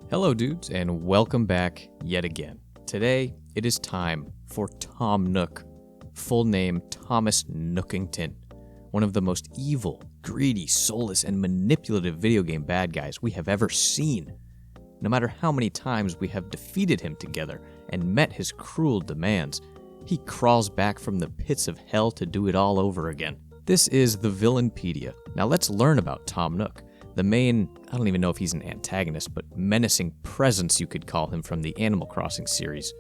Hello dudes, and welcome back yet again. Today, it is time for Tom Nook, full name Thomas Nookington, one of the most evil, greedy, soulless, and manipulative video game bad guys we have ever seen. No matter how many times we have defeated him together and met his cruel demands, he crawls back from the pits of hell to do it all over again. This is the Villainpedia. Now let's learn about Tom Nook. The main, I don't even know if he's an antagonist, but menacing presence you could call him from the Animal Crossing series.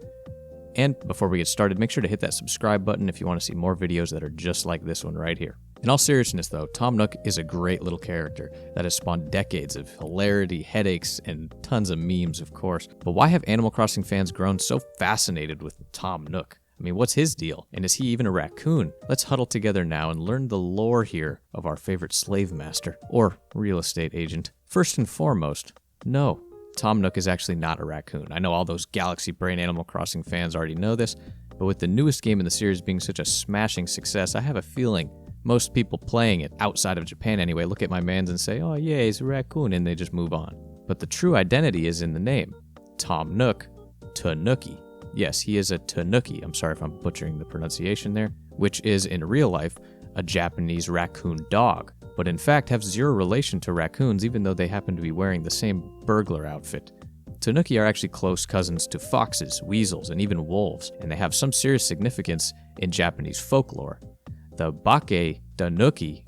And before we get started, make sure to hit that subscribe button if you want to see more videos that are just like this one right here. In all seriousness though, Tom Nook is a great little character that has spawned decades of hilarity, headaches, and tons of memes, of course. But why have Animal Crossing fans grown so fascinated with Tom Nook? I mean, what's his deal? And is he even a raccoon? Let's huddle together now and learn the lore here of our favorite slave master, or real estate agent. First and foremost, no, Tom Nook is actually not a raccoon. I know all those Galaxy Brain Animal Crossing fans already know this, but with the newest game in the series being such a smashing success, I have a feeling most people playing it, outside of Japan anyway, look at my mans and say, oh yeah, he's a raccoon, and they just move on. But the true identity is in the name. Tom Nook, Tanooki. Yes, he is a Tanooki, I'm sorry if I'm butchering the pronunciation there, which is, in real life, a Japanese raccoon dog, but in fact have zero relation to raccoons even though they happen to be wearing the same burglar outfit. Tanooki are actually close cousins to foxes, weasels, and even wolves, and they have some serious significance in Japanese folklore. The Bake Tanooki,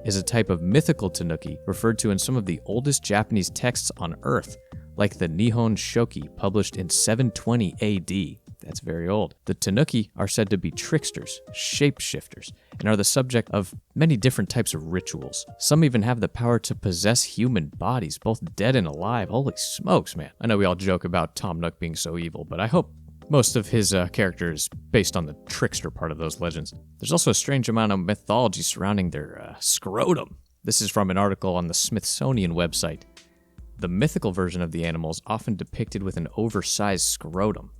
is a type of mythical Tanooki referred to in some of the oldest Japanese texts on Earth, like the Nihon Shoki, published in 720 AD. That's very old. The Tanooki are said to be tricksters, shapeshifters, and are the subject of many different types of rituals. Some even have the power to possess human bodies, both dead and alive. Holy smokes, man. I know we all joke about Tom Nook being so evil, but I hope most of his character is based on the trickster part of those legends. There's also a strange amount of mythology surrounding their scrotum. This is from an article on the Smithsonian website. The mythical version of the animal is often depicted with an oversized scrotum,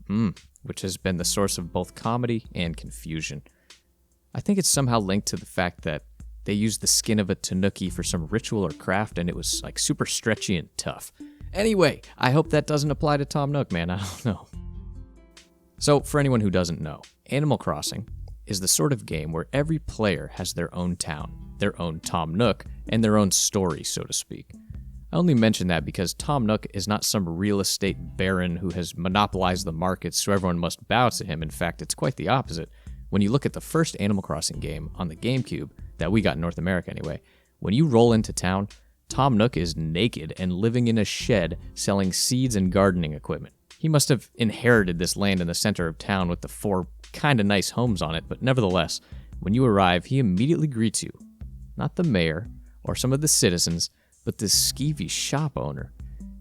which has been the source of both comedy and confusion. I think it's somehow linked to the fact that they used the skin of a Tanooki for some ritual or craft, and it was like super stretchy and tough. Anyway, I hope that doesn't apply to Tom Nook, man. I don't know. So, for anyone who doesn't know, Animal Crossing is the sort of game where every player has their own town, their own Tom Nook, and their own story, so to speak. I only mention that because Tom Nook is not some real estate baron who has monopolized the markets so everyone must bow to him. In fact, it's quite the opposite. When you look at the first Animal Crossing game on the GameCube, that we got in North America anyway, when you roll into town, Tom Nook is naked and living in a shed selling seeds and gardening equipment. He must have inherited this land in the center of town with the 4 kinda nice homes on it, but nevertheless, when you arrive, he immediately greets you. Not the mayor or some of the citizens, but this skeevy shop owner.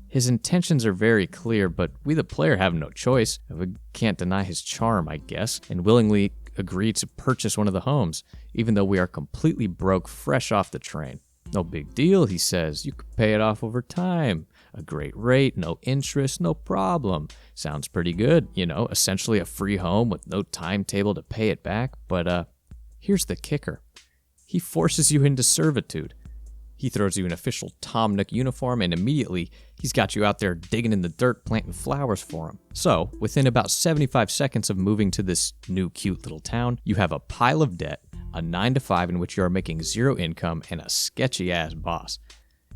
His intentions are very clear, but we the player have no choice. We can't deny his charm, I guess, and willingly agree to purchase one of the homes, even though we are completely broke fresh off the train. No big deal, he says. You could pay it off over time. A great rate, no interest, no problem. Sounds pretty good, essentially a free home with no timetable to pay it back. But here's the kicker. He forces you into servitude. He throws you an official Tom Nook uniform, and immediately he's got you out there digging in the dirt, planting flowers for him. So, within about 75 seconds of moving to this new cute little town, you have a pile of debt, a 9-to-5 in which you are making 0 income, and a sketchy-ass boss.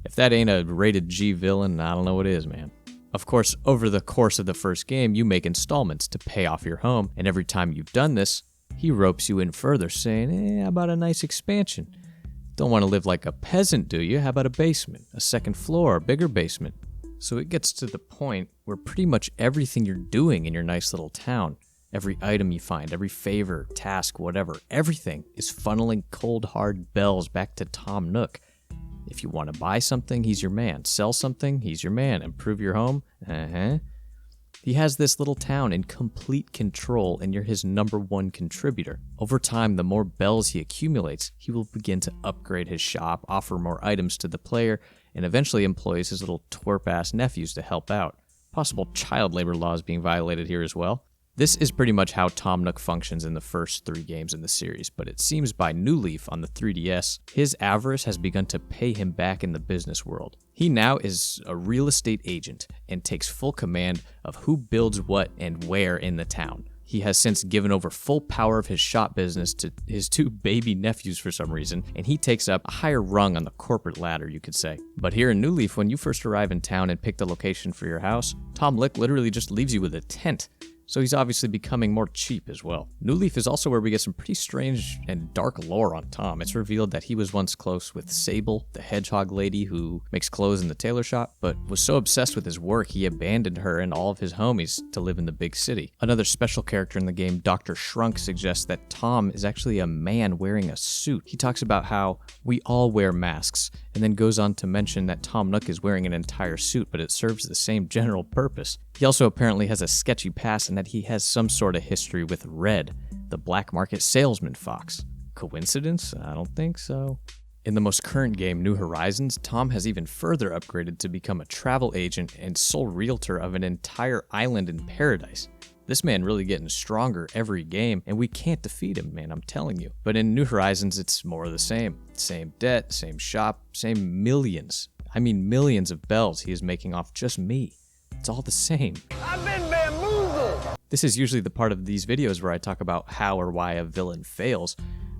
If that ain't a rated G villain, I don't know what is, man. Of course, over the course of the first game, you make installments to pay off your home, and every time you've done this, he ropes you in further, saying, how about a nice expansion? Don't want to live like a peasant, do you? How about a basement, a second floor, a bigger basement? So it gets to the point where pretty much everything you're doing in your nice little town, every item you find, every favor, task, whatever, everything is funneling cold hard bells back to Tom Nook. If you want to buy something, he's your man. Sell something, he's your man. Improve your home, He has this little town in complete control, and you're his #1 contributor. Over time, the more bells he accumulates, he will begin to upgrade his shop, offer more items to the player, and eventually employs his little twerp-ass nephews to help out. Possible child labor laws being violated here as well. This is pretty much how Tom Nook functions in the first 3 games in the series, but it seems by New Leaf on the 3DS, his avarice has begun to pay him back in the business world. He now is a real estate agent and takes full command of who builds what and where in the town. He has since given over full power of his shop business to his 2 baby nephews for some reason, and he takes up a higher rung on the corporate ladder, you could say. But here in New Leaf, when you first arrive in town and pick the location for your house, Tom Nook literally just leaves you with a tent. So he's obviously becoming more cheap as well. New Leaf is also where we get some pretty strange and dark lore on Tom. It's revealed that he was once close with Sable, the hedgehog lady who makes clothes in the tailor shop, but was so obsessed with his work he abandoned her and all of his homies to live in the big city. Another special character in the game, Dr. Shrunk, suggests that Tom is actually a man wearing a suit. He talks about how we all wear masks, and then goes on to mention that Tom Nook is wearing an entire suit, but it serves the same general purpose. He also apparently has a sketchy past and that he has some sort of history with Red, the black market salesman fox. Coincidence? I don't think so. In the most current game, New Horizons, Tom has even further upgraded to become a travel agent and sole realtor of an entire island in paradise. This man really getting stronger every game, and we can't defeat him, man, I'm telling you. But in New Horizons, it's more of the same. Same debt, same shop, same millions. I mean millions of bells he is making off just me. It's all the same. I've been bamboozled! This is usually the part of these videos where I talk about how or why a villain fails.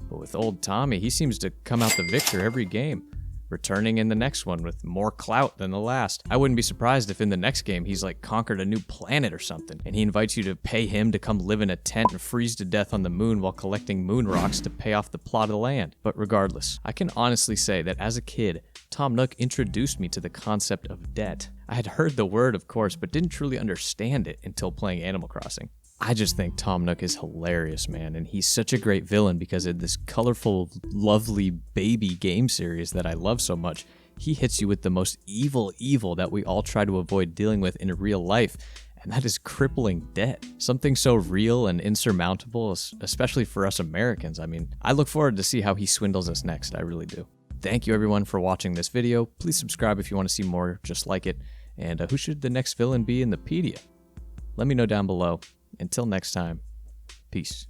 But with old Tommy, he seems to come out the victor every game, returning in the next one with more clout than the last. I wouldn't be surprised if in the next game he's like conquered a new planet or something, and he invites you to pay him to come live in a tent and freeze to death on the moon while collecting moon rocks to pay off the plot of land. But regardless, I can honestly say that as a kid, Tom Nook introduced me to the concept of debt. I had heard the word, of course, but didn't truly understand it until playing Animal Crossing. I just think Tom Nook is hilarious, man, and he's such a great villain because of this colorful, lovely baby game series that I love so much. He hits you with the most evil that we all try to avoid dealing with in real life, and that is crippling debt. Something so real and insurmountable, especially for us Americans. I mean, I look forward to see how he swindles us next, I really do. Thank you everyone for watching this video. Please subscribe if you want to see more just like it. And who should the next villain be in the pedia? Let me know down below. Until next time, peace.